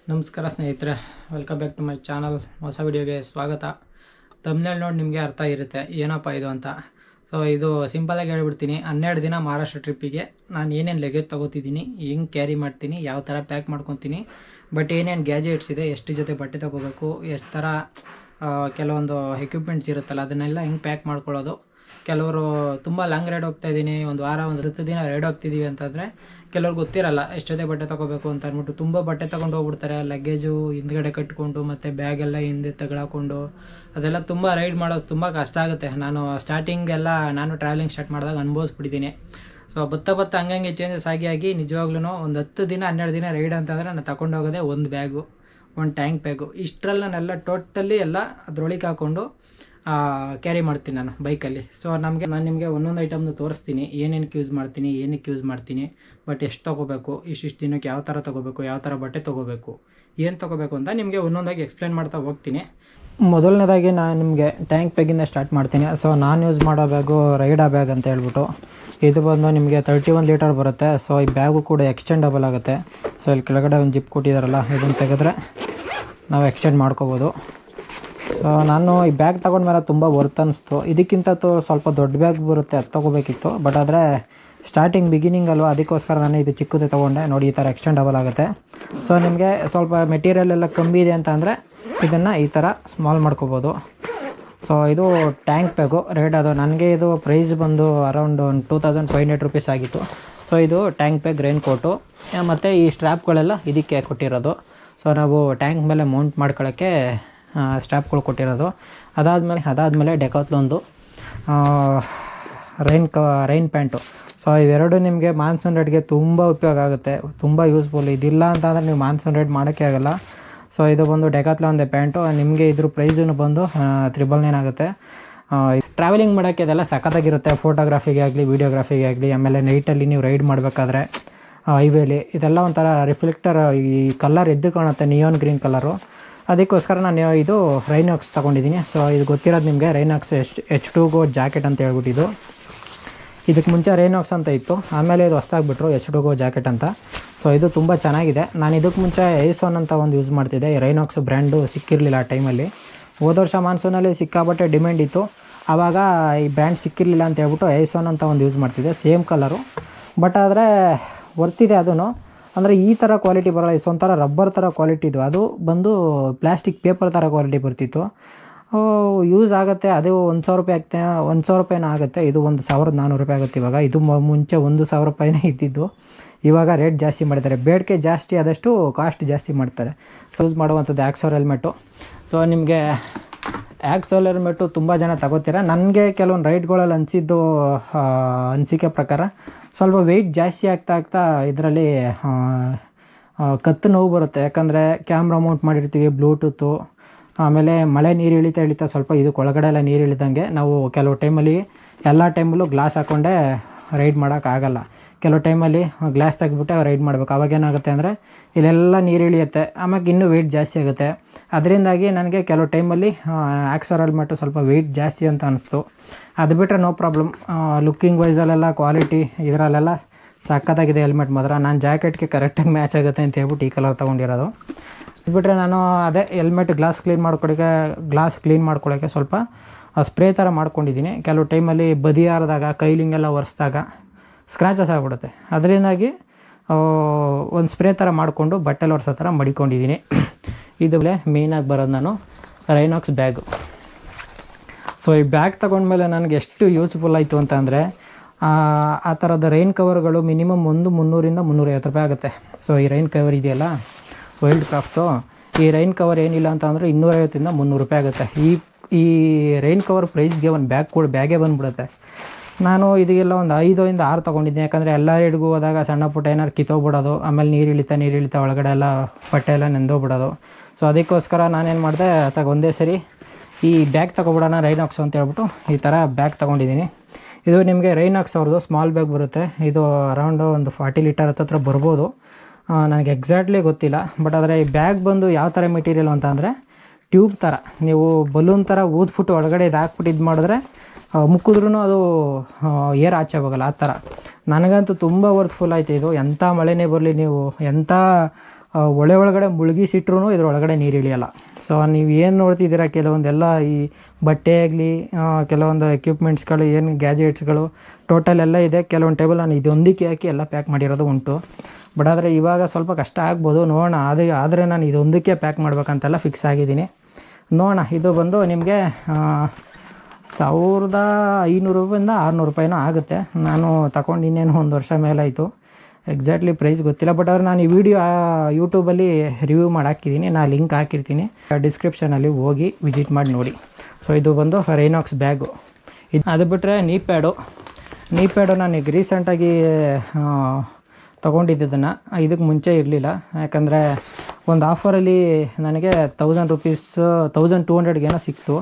ನಮಸ್ಕಾರ ಸ್ನೇಹಿತರೆ, welcome back to my channel. ಹೊಸ ವಿಡಿಯೋಗೆ ಸ್ವಾಗತ. ತಮ್ನೇಲ್ ನೋಡಿ ನಿಮಗೆ ಅರ್ಥ ಇರುತ್ತೆ ಏನಪ್ಪ ಇದು ಅಂತ. ಸೊ ಇದು ಸಿಂಪಲಾಗಿ ಹೇಳ್ಬಿಡ್ತೀನಿ. 12 ದಿನ ಮಹಾರಾಷ್ಟ್ರ ಟ್ರಿಪ್ಪಿಗೆ ನಾನು ಏನೇನು ಲಗೇಜ್ ತೊಗೋತಿದ್ದೀನಿ, ಹೆಂಗೆ ಕ್ಯಾರಿ ಮಾಡ್ತೀನಿ, ಯಾವ ಥರ ಪ್ಯಾಕ್ ಮಾಡ್ಕೊತೀನಿ, ಬಟ್ ಏನೇನು ಗ್ಯಾಜೆಟ್ಸ್ ಇದೆ, ಎಷ್ಟು ಜೊತೆ ಬಟ್ಟೆ ತೊಗೋಬೇಕು, ಎಷ್ಟು ಥರ ಕೆಲವೊಂದು ಎಕ್ವಿಪ್ಮೆಂಟ್ಸ್ ಇರುತ್ತಲ್ಲ ಅದನ್ನೆಲ್ಲ ಹೆಂಗೆ ಪ್ಯಾಕ್ ಮಾಡ್ಕೊಳ್ಳೋದು. ಕೆಲವರು ತುಂಬ ಲಾಂಗ್ ರೈಡ್ ಹೋಗ್ತಾ ಇದ್ದೀನಿ, ಒಂದು ವಾರ 10 ದಿನ ರೈಡ್ ಹೋಗ್ತಿದ್ದೀವಿ ಅಂತಂದರೆ ಕೆಲವ್ರಿಗೆ ಗೊತ್ತಿರಲ್ಲ ಎಷ್ಟು ಜೊತೆ ಬಟ್ಟೆ ತೊಗೋಬೇಕು ಅಂತ ಅಂದ್ಬಿಟ್ಟು ತುಂಬ ಬಟ್ಟೆ ತೊಗೊಂಡು ಹೋಗ್ಬಿಡ್ತಾರೆ. ಲಗೇಜು ಹಿಂದ್ಗಡೆ ಕಟ್ಕೊಂಡು ಮತ್ತು ಬ್ಯಾಗೆಲ್ಲ ಹಿಂದೆ ತಗೊಳಕೊಂಡು ಅದೆಲ್ಲ ತುಂಬ ರೈಡ್ ಮಾಡೋದು ತುಂಬ ಕಷ್ಟ ಆಗುತ್ತೆ. ನಾನು ಸ್ಟಾರ್ಟಿಂಗೆಲ್ಲ ಟ್ರಾವೆಲಿಂಗ್ ಸ್ಟಾರ್ಟ್ ಮಾಡಿದಾಗ ಅನುಭವಿಸ್ಬಿಟ್ಟಿದ್ದೀನಿ. ಸೊ ಬತ್ತ ಹಂಗಂಗೆ ಚೇಂಜಸ್ ಆಗಿ ನಿಜವಾಗ್ಲೂ ಒಂದು 10 ದಿನ 12 ದಿನ ರೈಡ್ ಅಂತಂದರೆ ನಾನು ತಗೊಂಡೋಗೋದೇ ಒಂದು ಬ್ಯಾಗು, ಒಂದು ಟ್ಯಾಂಕ್ ಬ್ಯಾಗು. ಇಷ್ಟರಲ್ಲಿ ನಾನೆಲ್ಲ ಟೋಟಲಿ ಎಲ್ಲ ಅದ್ರೊಳಗೆ ಹಾಕ್ಕೊಂಡು ಕ್ಯಾರಿ ಮಾಡ್ತೀನಿ ನಾನು ಬೈಕಲ್ಲಿ. ಸೊ ನಾನು ನಿಮಗೆ ಒಂದೊಂದು ಐಟಮ್ನ ತೋರಿಸ್ತೀನಿ, ಏನಕ್ಕೆ ಯೂಸ್ ಮಾಡ್ತೀನಿ, ಬಟ್ ಎಷ್ಟು ತೊಗೋಬೇಕು, ಇಷ್ಟಿಷ್ಟು ದಿನಕ್ಕೆ ಯಾವ ಥರ ತೊಗೋಬೇಕು, ಯಾವ ಥರ ಬಟ್ಟೆ ತೊಗೋಬೇಕು, ಏನು ತೊಗೋಬೇಕು ಅಂತ ನಿಮಗೆ ಒಂದೊಂದಾಗಿ ಎಕ್ಸ್ಪ್ಲೇನ್ ಮಾಡ್ತಾ ಹೋಗ್ತೀನಿ. ಮೊದಲನೇದಾಗಿ ನಾನು ನಿಮಗೆ ಟ್ಯಾಂಕ್ ಬ್ಯಾಗಿಂದ ಸ್ಟಾರ್ಟ್ ಮಾಡ್ತೀನಿ. ಸೊ ನಾನು ಯೂಸ್ ಮಾಡೋ ಬ್ಯಾಗು ರೈಡಾ ಬ್ಯಾಗ್ ಅಂತ ಹೇಳ್ಬಿಟ್ಟು, ಇದು ಬಂದು ನಿಮಗೆ 31 ಲೀಟರ್ ಬರುತ್ತೆ. ಸೊ ಈ ಬ್ಯಾಗು ಕೂಡ ಎಕ್ಸ್ಟೆಂಡಬಲ್ ಆಗುತ್ತೆ. ಸೊ ಇಲ್ಲಿ ಕೆಳಗಡೆ ಒಂದು ಜಿಪ್ ಕೊಟ್ಟಿದ್ದಾರಲ್ಲ, ಇದನ್ನು ತೆಗೆದ್ರೆ ನಾವು ಎಕ್ಸ್ಟೆಂಡ್ ಮಾಡ್ಕೋಬೋದು. ಸೊ ನಾನು ಈ ಬ್ಯಾಗ್ ತೊಗೊಂಡ್ಮೇಲೆ ತುಂಬ ವರ್ತ್ ಅನ್ನಿಸ್ತು. ಇದಕ್ಕಿಂತ ಸ್ವಲ್ಪ ದೊಡ್ಡ ಬ್ಯಾಗ್ ಬರುತ್ತೆ, ಅದು ತೊಗೋಬೇಕಿತ್ತು. ಬಟ್ ಆದರೆ ಸ್ಟಾರ್ಟಿಂಗ್ ಬಿಗಿನಿಂಗ್ ಅಲ್ವಾ, ಅದಕ್ಕೋಸ್ಕರ ನಾನು ಇದು ಚಿಕ್ಕದೇ ತೊಗೊಂಡೆ. ನೋಡಿ ಈ ಥರ ಎಕ್ಸ್ಟೆಂಡಬಲ್ ಆಗುತ್ತೆ. ಸೊ ನಿಮಗೆ ಸ್ವಲ್ಪ ಮೆಟೀರಿಯಲ್ ಎಲ್ಲ ಕಮ್ಮಿ ಇದೆ ಅಂತ ಅಂದರೆ ಇದನ್ನು ಈ ಥರ ಸ್ಮಾಲ್ ಮಾಡ್ಕೋಬೋದು. ಸೊ ಇದು ಟ್ಯಾಂಕ್ ಬ್ಯಾಗು ಅದು ನನಗೆ ಇದು ಪ್ರೈಸ್ ಬಂದು ಅರೌಂಡ್ 2500 ರುಪೀಸ್ ಆಗಿತ್ತು. ಸೊ ಇದು ಟ್ಯಾಂಕ್ ಬ್ಯಾಗ್ ರೈನ್ ಕೋಟು ಮತ್ತು ಈ ಸ್ಟ್ರ್ಯಾಪ್ಗಳೆಲ್ಲ ಇದಕ್ಕೆ ಕೊಟ್ಟಿರೋದು. ಸೊ ನಾವು ಟ್ಯಾಂಕ್ ಮೇಲೆ ಮೌಂಟ್ ಮಾಡ್ಕೊಳ್ಳೋಕ್ಕೆ ಸ್ಟ್ರ್ಯಾಪ್ಗಳು ಕೊಟ್ಟಿರೋದು. ಅದಾದಮೇಲೆ ಡೆಕಾತ್ಲೊಂದು ರೈನ್ ಪ್ಯಾಂಟು. ಸೊ ಇವೆರಡು ನಿಮಗೆ ಮಾನ್ಸೂನ್ ರೈಡ್ಗೆ ತುಂಬ ಉಪಯೋಗ ಆಗುತ್ತೆ, ತುಂಬ ಯೂಸ್ಫುಲ್. ಇದಿಲ್ಲ ಅಂತಂದರೆ ನೀವು ಮಾನ್ಸೂನ್ ರೈಡ್ ಮಾಡೋಕ್ಕೆ ಆಗಲ್ಲ. ಸೊ ಇದು ಬಂದು ಡೆಕಾತ್ಲಾನ್ದೇ ಪ್ಯಾಂಟು. ನಿಮಗೆ ಇದ್ರ ಪ್ರೈಸೂ ಬಂದು 999 ಆಗುತ್ತೆ. ಟ್ರಾವೆಲಿಂಗ್ ಮಾಡೋಕ್ಕೆ ಅದೆಲ್ಲ ಸಖತ್ತಾಗಿರುತ್ತೆ, ಫೋಟೋಗ್ರಾಫಿಗೆ ಆಗಲಿ, ವೀಡಿಯೋಗ್ರಾಫಿಗೆ ಆಗಲಿ. ಆಮೇಲೆ ನೈಟಲ್ಲಿ ನೀವು ರೈಡ್ ಮಾಡಬೇಕಾದ್ರೆ ಹೈವೇಲಿ ಇದೆಲ್ಲ ಒಂಥರ ರಿಫ್ಲೆಕ್ಟರ್, ಈ ಕಲರ್ ಎದ್ದು ಕಾಣುತ್ತೆ, ನಿಯಾನ್ ಗ್ರೀನ್ ಕಲರು. ಅದಕ್ಕೋಸ್ಕರ ನಾನು ಇದು ರೈನಾಕ್ಸ್ ತೊಗೊಂಡಿದ್ದೀನಿ. ಸೊ ಇದು ಗೊತ್ತಿರೋದು ನಿಮಗೆ, ರೈನಾಕ್ಸ್ H2Go ಜಾಕೆಟ್ ಅಂತ ಹೇಳ್ಬಿಟ್ಟಿದ್ದು. ಇದಕ್ಕೆ ಮುಂಚೆ ರೈನಾಕ್ಸ್ ಅಂತ ಇತ್ತು, ಆಮೇಲೆ ಇದು ಹೊಸ್ದಾಗ್ಬಿಟ್ರು H2Go ಜಾಕೆಟ್ ಅಂತ. ಸೊ ಇದು ತುಂಬ ಚೆನ್ನಾಗಿದೆ. ನಾನು ಇದಕ್ಕೆ ಮುಂಚೆ ಐಸೋನ್ ಅಂತ ಒಂದು ಯೂಸ್ ಮಾಡ್ತಿದ್ದೆ. ಈ ರೈನಾಕ್ಸ್ ಬ್ರ್ಯಾಂಡು ಸಿಕ್ಕಿರಲಿಲ್ಲ ಆ ಟೈಮಲ್ಲಿ. ಹೋದ ವರ್ಷ ಮಾನ್ಸೂನಲ್ಲಿ ಸಿಕ್ಕಾಬಟ್ಟೆ ಡಿಮ್ಯಾಂಡ್ ಇತ್ತು, ಆವಾಗ ಈ ಬ್ರ್ಯಾಂಡ್ ಸಿಕ್ಕಿರಲಿಲ್ಲ ಅಂತ ಹೇಳ್ಬಿಟ್ಟು ಐಸೋನ್ ಅಂತ ಒಂದು ಯೂಸ್ ಮಾಡ್ತಿದ್ದೆ, ಸೇಮ್ ಕಲರು. ಬಟ್ ಆದರೆ ವರ್ತಿದೆ ಅದೂ. ಅಂದರೆ ಈ ಥರ ಕ್ವಾಲಿಟಿ ಬರೋಲ್ಲ, ಇದು ಒಂಥರ ರಬ್ಬರ್ ಥರ ಕ್ವಾಲಿಟಿ. ಇದು ಅದು ಬಂದು ಪ್ಲಾಸ್ಟಿಕ್ ಪೇಪರ್ ಥರ ಕ್ವಾಲಿಟಿ ಬರ್ತಿತ್ತು. ಯೂಸ್ ಆಗುತ್ತೆ. ಅದು 1000 ರೂಪಾಯಿ 1000 ರೂಪಾಯಿನೂ ಆಗುತ್ತೆ. ಇದು 1400 ರೂಪಾಯಿ ಆಗುತ್ತೆ ಇವಾಗ. ಇದು ಮುಂಚೆ 1000 ರೂಪಾಯಿನೇ ಇದ್ದಿದ್ದು, ಇವಾಗ ರೇಟ್ ಜಾಸ್ತಿ ಮಾಡಿದ್ದಾರೆ. ಬೇಡಿಕೆ ಜಾಸ್ತಿ ಆದಷ್ಟು ಕಾಸ್ಟ್ ಜಾಸ್ತಿ ಮಾಡ್ತಾರೆ. ಸೊ ಯೂಸ್ ಮಾಡುವಂಥದ್ದು ಆಕ್ಸೋರ್ ಹೆಲ್ಮೆಟು. ಸೊ ನಿಮಗೆ ಆಕ್ಸೋರ್ ಹೆಲ್ಮೆಟು ತುಂಬ ಜನ ತಗೋತೀರ. ನನಗೆ ಕೆಲವೊಂದು ರೈಡ್ಗಳಲ್ಲಿ ಅನಿಸಿಕೆ ಪ್ರಕಾರ ಸ್ವಲ್ಪ ವೆಯ್ಟ್ ಜಾಸ್ತಿ ಆಗ್ತಾ ಇದರಲ್ಲಿ ಕತ್ತು ನೋವು ಬರುತ್ತೆ. ಯಾಕಂದರೆ ಕ್ಯಾಮ್ರಾ ಮೌಂಟ್ ಮಾಡಿರ್ತೀವಿ, ಬ್ಲೂಟೂತು, ಆಮೇಲೆ ಮಳೆ ನೀರು ಇಳಿತಾ ಸ್ವಲ್ಪ ಇದು ಒಳಗಡೆ ಎಲ್ಲ ನೀರು ಇಳಿದಂಗೆ ನಾವು ಕೆಲವು ಟೈಮಲ್ಲಿ ಎಲ್ಲ ಟೈಮಲ್ಲೂ ಗ್ಲಾಸ್ ಹಾಕ್ಕೊಂಡೆ ರೈಡ್ ಮಾಡೋಕ್ಕಾಗಲ್ಲ. ಕೆಲವು ಟೈಮಲ್ಲಿ ಗ್ಲಾಸ್ ತೆಗೆದ್ಬಿಟ್ಟೆ ರೈಡ್ ಮಾಡಬೇಕು. ಅವಾಗೇನಾಗುತ್ತೆ ಅಂದರೆ ಇಲ್ಲೆಲ್ಲ ನೀರು ಇಳಿಯುತ್ತೆ, ಆಮೇಲೆ ಇನ್ನೂ ವೆಯ್ಟ್ ಜಾಸ್ತಿ ಆಗುತ್ತೆ. ಅದರಿಂದಾಗಿ ನನಗೆ ಕೆಲವು ಟೈಮಲ್ಲಿ ಆಕ್ಸೋರ್ ಹೆಲ್ಮೆಟು ಸ್ವಲ್ಪ ವೆಯ್ಟ್ ಜಾಸ್ತಿ ಅಂತ ಅನ್ನಿಸ್ತು. ಅದು ಬಿಟ್ಟರೆ ನೋ ಪ್ರಾಬ್ಲಮ್. ಲುಕ್ಕಿಂಗ್ ವೈಸಲ್ಲೆಲ್ಲ ಕ್ವಾಲಿಟಿ ಇದರಲ್ಲೆಲ್ಲ ಸಖತ್ತಾಗಿದೆ ಹೆಲ್ಮೆಟ್ ಮಾತ್ರ. ನಾನು ಜಾಕೆಟ್ಗೆ ಕರೆಕ್ಟಾಗಿ ಮ್ಯಾಚ್ ಆಗುತ್ತೆ ಅಂತ ಹೇಳ್ಬಿಟ್ಟು ಈ ಕಲರ್ ತೊಗೊಂಡಿರೋದು. ಇದು ಬಿಟ್ಟರೆ ನಾನು ಅದೇ ಹೆಲ್ಮೆಟ್ ಗ್ಲಾಸ್ ಕ್ಲೀನ್ ಮಾಡ್ಕೊಳ್ಳೋಕ್ಕೆ ಸ್ವಲ್ಪ ಸ್ಪ್ರೇ ಥರ ಮಾಡ್ಕೊಂಡಿದ್ದೀನಿ. ಕೆಲವು ಟೈಮಲ್ಲಿ ಬದಿ ಹಾರಿದಾಗ ಕೈಲಿಂಗೆಲ್ಲ ಒರೆಸಿದಾಗ ಸ್ಕ್ರ್ಯಾಚಸ್ ಆಗಿಬಿಡುತ್ತೆ. ಅದರಿಂದಾಗಿ ಒಂದು ಸ್ಪ್ರೇ ಥರ ಮಾಡಿಕೊಂಡು ಬಟ್ಟೆಲಿ ಒರೆಸೋ ಥರ ಮಡಿಕೊಂಡಿದ್ದೀನಿ. ಇದು ಮೇಯ್ನಾಗಿ ಬರೋದು ನಾನು ರೈನಾಕ್ಸ್ ಬ್ಯಾಗು. ಸೊ ಈ ಬ್ಯಾಗ್ ತೊಗೊಂಡ್ಮೇಲೆ ನನಗೆ ಎಷ್ಟು ಯೂಸ್ಫುಲ್ ಆಯಿತು ಅಂತ ಅಂದರೆ, ಆ ಥರದ ರೈನ್ ಕವರ್ಗಳು ಮಿನಿಮಮ್ 300ರಿಂದ 350 ರೂಪಾಯಿ ಆಗುತ್ತೆ. ಸೊ ಈ ರೈನ್ ಕವರ್ ಇದೆಯಲ್ಲ ವೈಲ್ಡ್ ಕ್ರಾಫ್ಟು, ಈ ರೈನ್ ಕವರ್ ಏನಿಲ್ಲ ಅಂತ ಅಂದರೆ 250ರಿಂದ 300 ರೂಪಾಯಿ ಆಗುತ್ತೆ. ಈ ರೈನ್ ಕವರ್ ಪ್ರೈಸ್ಗೆ ಒಂದು ಬ್ಯಾಗೇ ಬಂದುಬಿಡುತ್ತೆ. ನಾನು ಇದೆಲ್ಲ ಒಂದು 5ರಿಂದ 6 ತೊಗೊಂಡಿದ್ದೀನಿ. ಯಾಕಂದರೆ ಎಲ್ಲ ರೈಡ್ಗೂ ಹೋದಾಗ ಸಣ್ಣ ಪುಟ್ಟ ಏನಾದ್ರು ಕಿತ್ತೋಗ್ಬಿಡೋದು, ಆಮೇಲೆ ನೀರು ಇಳಿತಾ ಒಳಗಡೆ ಎಲ್ಲ ಬಟ್ಟೆ ಎಲ್ಲ ನೆಂದೋಗ್ಬಿಡೋದು. ಸೊ ಅದಕ್ಕೋಸ್ಕರ ನಾನೇನು ಮಾಡಿದೆ, ಒಂದೇ ಸರಿ ಈ ಬ್ಯಾಗ್ ತೊಗೊಬಿಡೋಣ ರೈನಾಕ್ಸ್ ಅಂತ ಹೇಳ್ಬಿಟ್ಟು ಈ ಥರ ಬ್ಯಾಗ್ ತೊಗೊಂಡಿದ್ದೀನಿ. ಇದು ನಿಮಗೆ ರೈನಾಕ್ಸ್ ಅವ್ರದ್ದು ಸ್ಮಾಲ್ ಬ್ಯಾಗ್ ಬರುತ್ತೆ. ಇದು ಅರೌಂಡು ಒಂದು 40 ಲೀಟರ್ ಹತ್ರ ಬರ್ಬೋದು, ನನಗೆ ಎಕ್ಸಾಕ್ಟ್ಲಿ ಗೊತ್ತಿಲ್ಲ. ಬಟ್ ಆದರೆ ಈ ಬ್ಯಾಗ್ ಬಂದು ಯಾವ ಥರ ಮೆಟೀರಿಯಲ್ ಅಂತ ಅಂದರೆ ಟ್ಯೂಬ್ ಥರ, ನೀವು ಬಲೂನ್ ಥರ ಊದ್ಬಿಟ್ಟು ಒಳಗಡೆ ಇದು ಹಾಕ್ಬಿಟ್ಟು ಇದು ಮಾಡಿದ್ರೆ ಮುಕ್ಕಿದ್ರೂ ಅದು ಏರ್ ಆಚೆ ಹೋಗಲ್ಲ, ಆ ಥರ. ನನಗಂತೂ ತುಂಬ ವರ್ತ್ಫುಲ್ ಆಯಿತು ಇದು. ಎಂಥ ಮಳೆನೇ ಬರಲಿ, ನೀವು ಎಂಥ ಒಳೆ ಒಳಗಡೆ ಮುಳುಗಿಸಿಟ್ರೂ ಇದ್ರೊಳಗಡೆ ನೀರು ಇಳಿಯೋಲ್ಲ. ಸೊ ನೀವು ಏನು ನೋಡ್ತಿದ್ದೀರಾ ಕೆಲವೊಂದೆಲ್ಲ ಈ ಬಟ್ಟೆ ಆಗಲಿ ಕೆಲವೊಂದು ಎಕ್ವಿಪ್ಮೆಂಟ್ಸ್ಗಳು ಏನು ಗ್ಯಾಜೆಟ್ಸ್ಗಳು ಟೋಟಲ್ ಎಲ್ಲ ಇದೆ. ಕೆಲವೊಂದು ಟೇಬಲ್ ನಾನು ಇದೊಂದಕ್ಕೆ ಹಾಕಿ ಎಲ್ಲ ಪ್ಯಾಕ್ ಮಾಡಿರೋದು ಉಂಟು. ಬಟ್ ಆದರೆ ಇವಾಗ ಸ್ವಲ್ಪ ಕಷ್ಟ ಆಗ್ಬೋದು, ನೋಡೋಣ. ಆದರೆ ನಾನು ಇದೊಂದಕ್ಕೆ ಪ್ಯಾಕ್ ಮಾಡ್ಬೇಕಂತೆಲ್ಲ ಫಿಕ್ಸ್ ಆಗಿದ್ದೀನಿ. ನೋಡೋಣ. ಇದು ಬಂದು ನಿಮಗೆ 1500 ರೂಪಾಯಿಂದ 600 ರೂಪಾಯಿನೂ ಆಗುತ್ತೆ. ನಾನು ತಗೊಂಡು ಇನ್ನೇನು 1 ವರ್ಷ ಮೇಲಾಯಿತು. ಎಕ್ಸಾಕ್ಟ್ಲಿ ಪ್ರೈಸ್ ಗೊತ್ತಿಲ್ಲ. ಬಟ್ ಆದರೆ ನಾನು ಈ ವಿಡಿಯೋ ಯೂಟ್ಯೂಬಲ್ಲಿ ರಿವ್ಯೂ ಮಾಡಿ ಹಾಕಿದ್ದೀನಿ. ನಾನು ಲಿಂಕ್ ಹಾಕಿರ್ತೀನಿ, ಡಿಸ್ಕ್ರಿಪ್ಷನಲ್ಲಿ ಹೋಗಿ ವಿಸಿಟ್ ಮಾಡಿ ನೋಡಿ. ಸೊ ಇದು ಬಂದು ರೈನಾಕ್ಸ್ ಬ್ಯಾಗು. ಅದು ಬಿಟ್ಟರೆ ನೀ ಪ್ಯಾಡು ನಾನು ಈಗ ರೀಸೆಂಟಾಗಿ ತೊಗೊಂಡಿದ್ದನ್ನು. ಇದಕ್ಕೆ ಮುಂಚೆ ಇರಲಿಲ್ಲ, ಯಾಕಂದರೆ ಒಂದು ಆಫರಲ್ಲಿ ನನಗೆ 1000 ರೂಪೀಸ್ 1200 ಸಿಕ್ತು.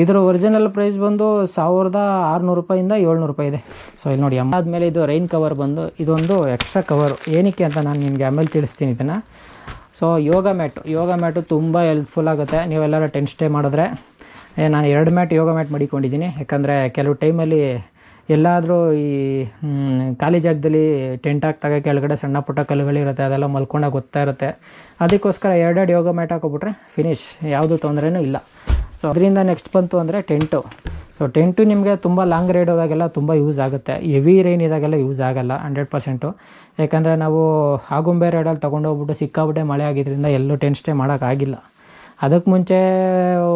ಇದರ ಒರಿಜಿನಲ್ ಪ್ರೈಸ್ ಬಂದು 1600 ರೂಪಾಯಿಂದ 700 ರೂಪಾಯಿ ಇದೆ. ಸೊ ಇಲ್ಲಿ ನೋಡಿ. ಆದಮೇಲೆ ಇದು ರೈನ್ ಕವರ್ ಬಂದು ಇದೊಂದು ಎಕ್ಸ್ಟ್ರಾ ಕವರು. ಏನಕ್ಕೆ ಅಂತ ನಾನು ನಿಮಗೆ ಆಮೇಲೆ ತಿಳಿಸ್ತೀನಿ ಇದನ್ನು. ಸೊ ಯೋಗ ಮ್ಯಾಟು ತುಂಬ ಹೆಲ್ಪ್ಫುಲ್ ಆಗುತ್ತೆ. ನೀವೆಲ್ಲರೂ ಟೆಂಟ್ ಸ್ಟೇ ಮಾಡಿದ್ರೆ. ನಾನು 2 ಮ್ಯಾಟ್ ಯೋಗ ಮ್ಯಾಟ್ ಮಡಿಕೊಂಡಿದ್ದೀನಿ. ಯಾಕಂದರೆ ಕೆಲವು ಟೈಮಲ್ಲಿ ಎಲ್ಲಾದರೂ ಈ ಖಾಲಿ ಜಾಗದಲ್ಲಿ ಟೆಂಟ್ ಹಾಕ್ದಾಗ ಕೆಳಗಡೆ ಸಣ್ಣ ಪುಟ್ಟ ಕಲ್ಲುಗಳಿರುತ್ತೆ, ಅದೆಲ್ಲ ಮಲ್ಕೊಂಡಾಗ ಗೊತ್ತಾ ಇರುತ್ತೆ. ಅದಕ್ಕೋಸ್ಕರ 2 ಯೋಗ ಮ್ಯಾಟ್ ಹಾಕೊಬಿಟ್ರೆ ಫಿನಿಶ್, ಯಾವುದೂ ತೊಂದರೆನೂ ಇಲ್ಲ. ಸೊ ಅದರಿಂದ ನೆಕ್ಸ್ಟ್ ಬಂತು ಅಂದರೆ ಟೆಂಟು. ಸೊ ಟೆಂಟು ನಿಮಗೆ ತುಂಬ ಲಾಂಗ್ ರೈಡ್ ಹೋದಾಗೆಲ್ಲ ತುಂಬ ಯೂಸ್ ಆಗುತ್ತೆ. ಹೆವಿ ರೈನ್ ಇದ್ದಾಗೆಲ್ಲ ಯೂಸ್ ಆಗೋಲ್ಲ 100%. ಯಾಕಂದರೆ ನಾವು ಆಗುಂಬೆ ರೈಡಲ್ಲಿ ತೊಗೊಂಡೋಗ್ಬಿಟ್ಟು ಸಿಕ್ಕಾಬಿಟ್ಟೆ ಮಳೆ ಆಗಿದ್ದರಿಂದ ಎಲ್ಲೂ ಟೆಂಟ್ ಸ್ಟೇ ಮಾಡೋಕ್ಕಾಗಿಲ್ಲ. ಅದಕ್ಕೆ ಮುಂಚೆ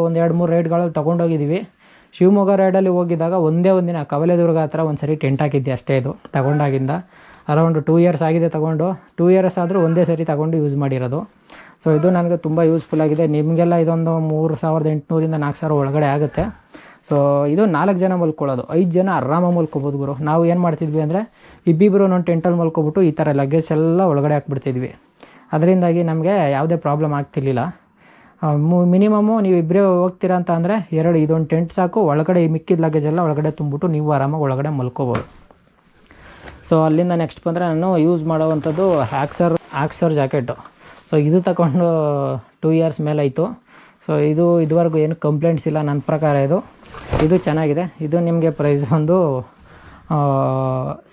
ಒಂದು 2-3 ರೈಡ್ಗಳಲ್ಲಿ ತೊಗೊಂಡೋಗಿದ್ದೀವಿ. ಶಿವಮೊಗ್ಗ ರೈಡಲ್ಲಿ ಹೋಗಿದ್ದಾಗ ಒಂದೇ ಒಂದಿನ ಕವಲೆದುರ್ಗ ಹತ್ರ ಒಂದು ಸರಿ ಟೆಂಟ್ ಹಾಕಿದ್ದೆ ಅಷ್ಟೇ. ಇದು ತಗೊಂಡಾಗಿಂದ ಅರೌಂಡ್ 2 ಇಯರ್ಸ್ ಆಗಿದೆ ತಗೊಂಡು. 2 ಇಯರ್ಸ್ ಆದರೂ ಒಂದೇ ಸರಿ ತಗೊಂಡು ಯೂಸ್ ಮಾಡಿರೋದು. ಸೊ ಇದು ನನಗೆ ತುಂಬ ಯೂಸ್ಫುಲ್ ಆಗಿದೆ. ನಿಮಗೆಲ್ಲ ಇದೊಂದು 3800ಇಂದ 4000 ಒಳಗಡೆ ಆಗುತ್ತೆ. ಸೊ ಇದು 4 ಜನ ಮಲ್ಕೊಳ್ಳೋದು. 5 ಜನ ಆರಾಮಾಗಿ ಮಲ್ಕೋಬೋದು ಗುರು. ನಾವು ಏನು ಮಾಡ್ತಿದ್ವಿ ಅಂದರೆ ಇಬ್ಬಿಬ್ಬರು ಒಂದು ಟೆಂಟಲ್ಲಿ ಮಲ್ಕೊಬಿಟ್ಟು ಈ ಥರ ಲಗೇಜ್ ಎಲ್ಲ ಒಳಗಡೆ ಹಾಕ್ಬಿಡ್ತಿದ್ವಿ. ಅದರಿಂದಾಗಿ ನಮಗೆ ಯಾವುದೇ ಪ್ರಾಬ್ಲಮ್ ಆಗ್ತಿರ್ಲಿಲ್ಲ. ಮಿನಿಮಮ್ಮು ನೀವು ಇಬ್ಬರೇ ಹೋಗ್ತೀರಾ ಅಂತ ಅಂದರೆ ಇದೊಂದು ಟೆಂಟ್ ಸಾಕು. ಒಳಗಡೆ ಮಿಕ್ಕಿದ ಲಗೇಜ್ ಎಲ್ಲ ಒಳಗಡೆ ತುಂಬಿಟ್ಟು ನೀವು ಆರಾಮಾಗಿ ಒಳಗಡೆ ಮಲ್ಕೋಬೋದು. ಸೊ ಅಲ್ಲಿಂದ ನೆಕ್ಸ್ಟ್ ಬಂದರೆ ನಾನು ಯೂಸ್ ಮಾಡೋವಂಥದ್ದು ಆಕ್ಸರ್ ಜಾಕೆಟು. ಸೊ ಇದು ತಗೊಂಡು 2 ಇಯರ್ಸ್ ಮೇಲಾಯಿತು. ಸೊ ಇದುವರೆಗೂ ಏನು ಕಂಪ್ಲೇಂಟ್ಸ್ ಇಲ್ಲ ನನ್ನ ಪ್ರಕಾರ. ಇದು ಚೆನ್ನಾಗಿದೆ. ಇದು ನಿಮಗೆ ಪ್ರೈಸ್ ಒಂದು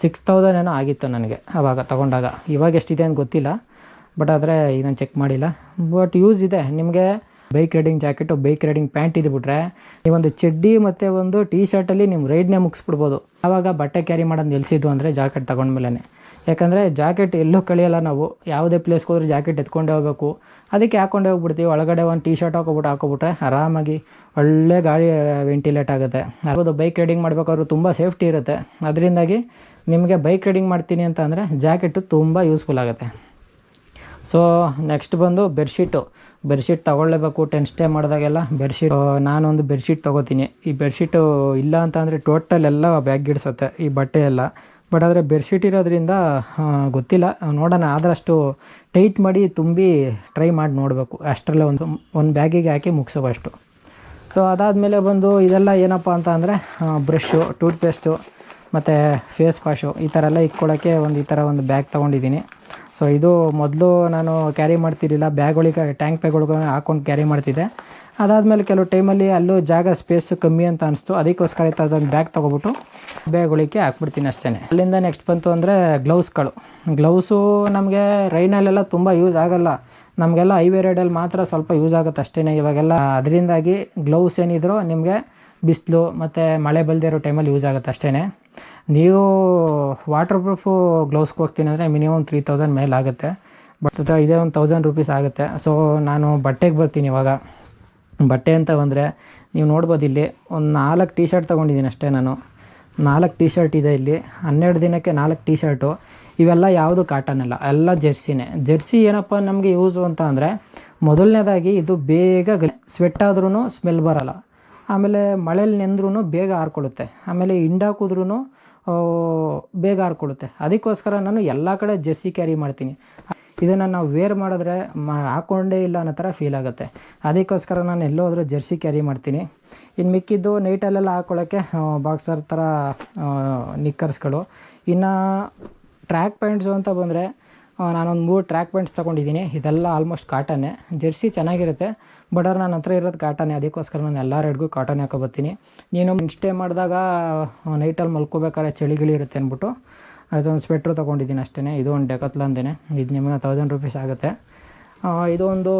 6000 ಏನೋ ಆಗಿತ್ತು ನನಗೆ ಆವಾಗ ತಗೊಂಡಾಗ. ಇವಾಗ ಎಷ್ಟಿದೆ ಅಂತ ಗೊತ್ತಿಲ್ಲ, ಬಟ್ ಆದರೆ ಇದನ್ನು ಚೆಕ್ ಮಾಡಿಲ್ಲ. ಬಟ್ ಯೂಸ್ ಇದೆ ನಿಮಗೆ. Bike riding jacket, bike riding pant ಇದ್ಬಿಟ್ರೆ ನೀವೊಂದು ಚಡ್ಡಿ ಮತ್ತು ಒಂದು ಟೀ ಶರ್ಟಲ್ಲಿ ನಿಮ್ಮ ರೈಡ್ನೇ ಮುಗಿಸ್ಬಿಡ್ಬೋದು. ಆವಾಗ ಬಟ್ಟೆ ಕ್ಯಾರಿ ಮಾಡೋದು ನಿಲ್ಲಿಸಿದ್ದು ಅಂದರೆ ಜಾಕೆಟ್ ತೊಗೊಂಡ್ಮೇಲೆ. ಯಾಕಂದರೆ ಜಾಕೆಟ್ ಎಲ್ಲೂ ಕಳಿಯೋಲ್ಲ. ನಾವು ಯಾವುದೇ ಪ್ಲೇಸ್ಗೆ ಹೋದ್ರೆ ಜಾಕೆಟ್ ಎತ್ಕೊಂಡೇ ಹೋಗಬೇಕು. ಅದಕ್ಕೆ ಹಾಕ್ಕೊಂಡೇ ಹೋಗ್ಬಿಡ್ತೀವಿ. ಒಳಗಡೆ ಒಂದು ಟೀ ಶರ್ಟ್ ಹಾಕೋಬಿಟ್ರೆ ಆರಾಮಾಗಿ ಒಳ್ಳೆ ಗಾಳಿ ವೆಂಟಿಲೇಟ್ ಆಗುತ್ತೆ. ಅದು ಬೈಕ್ ರೈಡಿಂಗ್ ಮಾಡಬೇಕಾದ್ರೂ ತುಂಬ ಸೇಫ್ಟಿ ಇರುತ್ತೆ. ಅದರಿಂದಾಗಿ ನಿಮಗೆ ಬೈಕ್ ರೈಡಿಂಗ್ ಮಾಡ್ತೀನಿ ಅಂತ ಅಂದರೆ ಜಾಕೆಟು ತುಂಬ ಯೂಸ್ಫುಲ್ ಆಗುತ್ತೆ. ಸೊ ನೆಕ್ಸ್ಟ್ ಬಂದು ಬೆಡ್ಶೀಟ್ ತೊಗೊಳ್ಳೇಬೇಕು ಟೆಂಟ್ ಸ್ಟೇ ಮಾಡಿದಾಗೆಲ್ಲ. ನಾನೊಂದು ಬೆಡ್ಶೀಟ್ ತೊಗೋತೀನಿ. ಈ ಬೆಡ್ಶೀಟು ಇಲ್ಲ ಅಂತ ಅಂದರೆ ಟೋಟಲ್ ಎಲ್ಲ ಬ್ಯಾಗ್ ಗಿಡಿಸುತ್ತೆ ಈ ಬಟ್ಟೆ ಎಲ್ಲ. ಬಟ್ ಆದರೆ ಬೆಡ್ಶೀಟ್ ಇರೋದ್ರಿಂದ ಗೊತ್ತಿಲ್ಲ, ನೋಡೋಣ. ಆದಷ್ಟು ಟೈಟ್ ಮಾಡಿ ತುಂಬಿ ಟ್ರೈ ಮಾಡಿ ನೋಡಬೇಕು. ಅಷ್ಟರಲ್ಲೇ ಒಂದು ಬ್ಯಾಗಿಗೆ ಹಾಕಿ ಮುಗಿಸೋವಷ್ಟು. ಸೊ ಅದಾದಮೇಲೆ ಬಂದು ಇದೆಲ್ಲ ಏನಪ್ಪ ಅಂತ ಅಂದರೆ ಬ್ರಷ್ಷು, ಟೂತ್ಪೇಸ್ಟು ಮತ್ತು ಫೇಸ್ ವಾಶು ಈ ಥರ ಎಲ್ಲ ಇಟ್ಕೊಳ್ಳೋಕ್ಕೆ ಈ ಥರ ಒಂದು ಬ್ಯಾಗ್ ತೊಗೊಂಡಿದ್ದೀನಿ. ಸೊ ಇದು ಮೊದಲು ನಾನು ಕ್ಯಾರಿ ಮಾಡ್ತಿರಲಿಲ್ಲ. ಟ್ಯಾಂಕ್ ಬ್ಯಾಗ್ಗಳಿಗೆ ಹಾಕ್ಕೊಂಡು ಕ್ಯಾರಿ ಮಾಡ್ತಿದ್ದೆ. ಅದಾದಮೇಲೆ ಕೆಲವು ಟೈಮಲ್ಲಿ ಅಲ್ಲೂ ಸ್ಪೇಸು ಕಮ್ಮಿ ಅಂತ ಅನಿಸ್ತು. ಅದಕ್ಕೋಸ್ಕರ ಅದೊಂದು ಬ್ಯಾಗ್ ತೊಗೊಬಿಟ್ಟು ಬ್ಯಾಗ್ಗಳಿಗೆ ಹಾಕ್ಬಿಡ್ತೀನಿ ಅಷ್ಟೇ. ಅಲ್ಲಿಂದ ನೆಕ್ಸ್ಟ್ ಬಂತು ಅಂದರೆ ಗ್ಲೌಸು ನಮಗೆ ರೈನಲ್ಲೆಲ್ಲ ತುಂಬ ಯೂಸ್ ಆಗೋಲ್ಲ. ನಮಗೆಲ್ಲ ಹೈವೇ ರೈಡಲ್ಲಿ ಮಾತ್ರ ಸ್ವಲ್ಪ ಯೂಸ್ ಆಗುತ್ತೆ ಅಷ್ಟೇ ಇವಾಗೆಲ್ಲ. ಅದರಿಂದಾಗಿ ಗ್ಲೌಸ್ ಏನಿದ್ರು ನಿಮಗೆ ಬಿಸಿಲು ಮತ್ತು ಮಳೆ ಬಲ್ಲದೆ ಇರೋ ಟೈಮಲ್ಲಿ ಯೂಸ್ ಆಗುತ್ತೆ ಅಷ್ಟೇ. ನೀವು ವಾಟರ್ ಪ್ರೂಫು ಗ್ಲೌಸ್ಗೆ ಹೋಗ್ತೀನಿ ಅಂದರೆ ಮಿನಿಮಮ್ 3000 ಮೇಲೆ ಆಗುತ್ತೆ. ಬಟ್ ಇದೇ ಒಂದು 1000 ರೂಪೀಸ್ ಆಗುತ್ತೆ. ಸೊ ನಾನು ಬಟ್ಟೆಗೆ ಬರ್ತೀನಿ ಇವಾಗ. ಬಟ್ಟೆ ಅಂತ ಬಂದರೆ ನೀವು ನೋಡ್ಬೋದು, ಇಲ್ಲಿ ಒಂದು 4 ಟೀ ಶರ್ಟ್ ತೊಗೊಂಡಿದ್ದೀನಿ ಅಷ್ಟೇ ನಾನು. 4 ಟೀ ಶರ್ಟ್ ಇದೆ ಇಲ್ಲಿ. 12 ದಿನಕ್ಕೆ 4 ಟೀ ಶರ್ಟು. ಇವೆಲ್ಲ ಯಾವುದು ಕಾಟನ್ ಅಲ್ಲ, ಎಲ್ಲ ಜೆರ್ಸಿನೇ. ಜೆರ್ಸಿ ಏನಪ್ಪ ನಮಗೆ ಯೂಸು ಅಂತ ಅಂದರೆ, ಮೊದಲನೇದಾಗಿ ಇದು ಬೇಗ ಸ್ವೆಟ್ ಆದ್ರೂ ಸ್ಮೆಲ್ ಬರೋಲ್ಲ. ಆಮೇಲೆ ಮಳೇಲಿ ನೆಂದ್ರೂ ಬೇಗ ಆರ್ಕೊಳ್ಳುತ್ತೆ. ಆಮೇಲೆ ಹಿಂಡಾಕಿದ್ರೂ ಬೇಗ ಆರ್ಕೊಳ್ಳುತ್ತೆ. ಅದಕ್ಕೋಸ್ಕರ ನಾನು ಎಲ್ಲ ಕಡೆ ಜೆರ್ಸಿ ಕ್ಯಾರಿ ಮಾಡ್ತೀನಿ. ಇದನ್ನು ನಾವು ವೇರ್ ಮಾಡಿದ್ರೆ ಹಾಕ್ಕೊಂಡೇ ಇಲ್ಲ ಅನ್ನೋ ಥರ ಫೀಲ್ ಆಗುತ್ತೆ. ಅದಕ್ಕೋಸ್ಕರ ನಾನು ಎಲ್ಲೋದ್ರೂ ಜೆರ್ಸಿ ಕ್ಯಾರಿ ಮಾಡ್ತೀನಿ. ಇನ್ನು ಮಿಕ್ಕಿದ್ದು ನೈಟಲ್ಲೆಲ್ಲ ಹಾಕ್ಕೊಳ್ಳೋಕ್ಕೆ ಬಾಕ್ಸರ್ ಥರ ನಿಕ್ಕರ್ಸ್ಗಳು. ಇನ್ನು ಟ್ರ್ಯಾಕ್ ಪ್ಯಾಂಟ್ಸು ಅಂತ ಬಂದರೆ ನಾನೊಂದು 3 ಟ್ರ್ಯಾಕ್ ಪ್ಯಾಂಟ್ಸ್ ತೊಗೊಂಡಿದ್ದೀನಿ. ಇದೆಲ್ಲ ಆಲ್ಮೋಸ್ಟ್ ಕಾಟನ್ನೇ. ಜೆರ್ಸಿ ಚೆನ್ನಾಗಿರುತ್ತೆ, ಬಟ್ ಅವ್ರು ನನ್ನ ಹತ್ರ ಇರೋದು ಕಾಟನ್ನೇ. ಅದಕ್ಕೋಸ್ಕರ ನಾನು ಎಲ್ಲ ರೈಡ್ಗೂ ಕಾಟನ್ ಹಾಕೊಬರ್ತೀನಿ. ನೀನು ಸ್ಟೇ ಮಾಡಿದಾಗ ನೈಟಲ್ಲಿ ಮಲ್ಕೋಬೇಕಾದ್ರೆ ಚಳಿಗಿಳಿ ಇರುತ್ತೆ ಅಂದ್ಬಿಟ್ಟು ಅದೊಂದು ಸ್ವೆಟ್ರು ತೊಗೊಂಡಿದ್ದೀನಿ ಅಷ್ಟೇ. ಇದು ಒಂದು ಡೆಕತ್ಲಾನ್ದೇನೆ. ಇದು ನಿಮಗೆ 1000 ರೂಪೀಸ್ ಆಗುತ್ತೆ. ಇದು ಒಂದು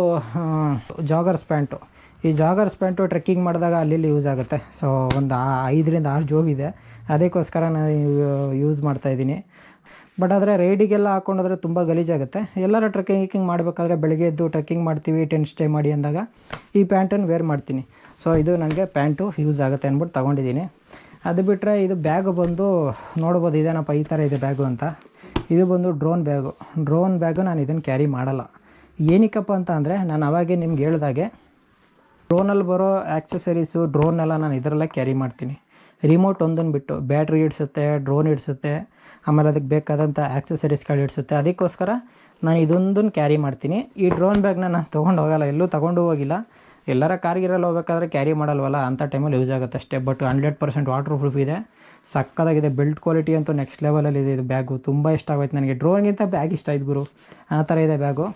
ಜಾಗರ್ಸ್ ಪ್ಯಾಂಟು. ಈ ಜಾಗರ್ಸ್ ಪ್ಯಾಂಟು ಟ್ರೆಕ್ಕಿಂಗ್ ಮಾಡಿದಾಗ ಅಲ್ಲಿ ಯೂಸ್ ಆಗುತ್ತೆ. ಸೊ ಒಂದು 5-6 ಜೋಬ್ ಇದೆ, ಅದಕ್ಕೋಸ್ಕರ ನಾನು ಯೂಸ್ ಮಾಡ್ತಾಯಿದ್ದೀನಿ. ಬಟ್ ಆದರೆ ರೈಡಿಗೆಲ್ಲ ಹಾಕ್ಕೊಂಡೋದ್ರೆ ತುಂಬ ಗಲೀಜಾಗುತ್ತೆ. ಎಲ್ಲರೂ ಟ್ರೆಕ್ಕಿಂಗ್ ಮಾಡಬೇಕಾದ್ರೆ ಬೆಳಗ್ಗೆ ಎದ್ದು ಟ್ರೆಕ್ಕಿಂಗ್ ಮಾಡ್ತೀವಿ, ಟೆಂಟ್ ಸ್ಟೇ ಮಾಡಿ ಅಂದಾಗ ಈ ಪ್ಯಾಂಟನ್ನು ವೇರ್ ಮಾಡ್ತೀನಿ. ಸೊ ಇದು ನನಗೆ ಪ್ಯಾಂಟು ಯೂಸ್ ಆಗುತ್ತೆ ಅಂದ್ಬಿಟ್ಟು ತೊಗೊಂಡಿದ್ದೀನಿ. ಅದು ಬಿಟ್ಟರೆ ಇದು ಬ್ಯಾಗು ಬಂದು ನೋಡ್ಬೋದು, ಇದೇನಪ್ಪ ಈ ಥರ ಇದೆ ಬ್ಯಾಗು ಅಂತ. ಇದು ಬಂದು ಡ್ರೋನ್ ಬ್ಯಾಗು. ನಾನು ಇದನ್ನು ಕ್ಯಾರಿ ಮಾಡಲ್ಲ. ಏನಕ್ಕಪ್ಪ ಅಂತ ಅಂದರೆ, ನಾನು ಅವಾಗೆ ನಿಮ್ಗೆ ಹೇಳ್ದಾಗೆ ಡ್ರೋನಲ್ಲಿ ಬರೋ ಆ್ಯಕ್ಸಸರೀಸು ಡ್ರೋನೆಲ್ಲ ನಾನು ಇದರಲ್ಲೇ ಕ್ಯಾರಿ ಮಾಡ್ತೀನಿ. ರಿಮೋಟ್ ಒಂದನ್ನು ಬಿಟ್ಟು ಬ್ಯಾಟ್ರಿ ಇಡಿಸುತ್ತೆ, ಡ್ರೋನ್ ಇಡಿಸುತ್ತೆ, ಆಮೇಲೆ ಅದಕ್ಕೆ ಬೇಕಾದಂಥ ಆ್ಯಕ್ಸಸರೀಸ್ಗಳು ಇಡಿಸುತ್ತೆ. ಅದಕ್ಕೋಸ್ಕರ ನಾನು ಇದೊಂದನ್ನು ಕ್ಯಾರಿ ಮಾಡ್ತೀನಿ. ಈ ಡ್ರೋನ್ ಬ್ಯಾಗ್ನ ನಾನು ತೊಗೊಂಡು ಹೋಗಲ್ಲ, ಎಲ್ಲೂ ತೊಗೊಂಡು ಹೋಗಿಲ್ಲ. ಎಲ್ಲರ ಕಾರ್ಗಿರಲ್ಲಿ ಹೋಗ್ಬೇಕಾದ್ರೆ ಕ್ಯಾರಿ ಮಾಡಲ್ವಲ್ಲ, ಅಂಥ ಟೈಮಲ್ಲಿ ಯೂಸ್ ಆಗುತ್ತೆ ಅಷ್ಟೇ. ಬಟ್ 100% ವಾಟರ್ ಪ್ರೂಫ್ ಇದೆ, ಸಕ್ಕತ್ತಾಗಿದೆ. ಬಿಲ್ಟ್ ಕ್ವಾಲಿಟಿ ಅಂತೂ ನೆಕ್ಸ್ಟ್ ಲೆವೆಲಲ್ಲಿದೆ. ಇದು ಬ್ಯಾಗು ತುಂಬ ಇಷ್ಟ ಆಗೋಯ್ತು ನನಗೆ. ಡ್ರೋನ್ಗಿಂತ ಬ್ಯಾಗ್ ಇಷ್ಟ ಆಯ್ತು ಗುರು, ಆ ಥರ ಇದೆ ಬ್ಯಾಗು.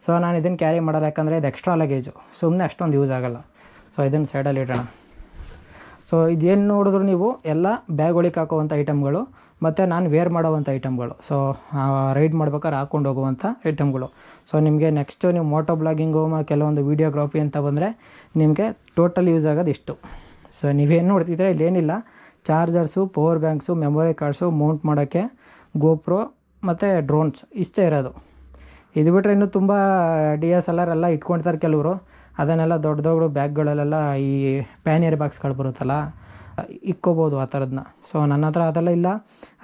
ಸೊ ನಾನು ಇದನ್ನು ಕ್ಯಾರಿ ಮಾಡಲ್ಲ, ಯಾಕಂದರೆ ಇದು ಎಕ್ಸ್ಟ್ರಾ ಲಗೇಜು, ಸುಮ್ಮನೆ ಅಷ್ಟೊಂದು ಯೂಸ್ ಆಗೋಲ್ಲ. ಸೊ ಇದನ್ನು ಸೈಡಲ್ಲಿ ಇಡೋಣ. ಸೊ ಇದೇನು ನೋಡಿದ್ರು ನೀವು ಎಲ್ಲ ಬ್ಯಾಗ್ ಒಳಗೆ ಹಾಕೋವಂಥ ಐಟಮ್ಗಳು, ಮತ್ತು ನಾನು ವೇರ್ ಮಾಡೋವಂಥ ಐಟಮ್ಗಳು. ಸೊ ರೈಡ್ ಮಾಡ್ಬೇಕಾದ್ರೆ ಹಾಕ್ಕೊಂಡು ಹೋಗುವಂಥ ಐಟಮ್ಗಳು. ಸೊ ನಿಮಗೆ ನೆಕ್ಸ್ಟು ನೀವು ಮೋಟೋ ಬ್ಲಾಗಿಂಗು ಕೆಲವೊಂದು ವೀಡಿಯೋಗ್ರಾಫಿ ಅಂತ ಬಂದರೆ ನಿಮಗೆ ಟೋಟಲ್ ಯೂಸ್ ಆಗೋದು ಇಷ್ಟು. ಸೊ ನೀವೇನು ನೋಡ್ತಿದ್ರೆ ಇಲ್ಲೇನಿಲ್ಲ, chargers, power banks, memory cards, mount ಮಾಡೋಕ್ಕೆ ಗೋಪ್ರೋ ಮತ್ತು ಡ್ರೋನ್ಸ್ ಇಷ್ಟೇ ಇರೋದು. ಇದು ಬಿಟ್ಟರೆ ಇನ್ನೂ ತುಂಬ DSLR ಎಲ್ಲ ಇಟ್ಕೊಳ್ತಾರೆ ಕೆಲವರು. ಅದನ್ನೆಲ್ಲ ದೊಡ್ಡ ದೊಡ್ಡ ಬ್ಯಾಗ್ಗಳಲ್ಲೆಲ್ಲ ಈ ಪ್ಯಾನಿಯರ್ ಬಾಕ್ಸ್ಗಳು ಬರುತ್ತಲ್ಲ, ಇಕ್ಕೋಬೋದು ಆ ಥರದನ್ನ. ಸೊ ನನ್ನ ಹತ್ರ ಅದೆಲ್ಲ ಇಲ್ಲ.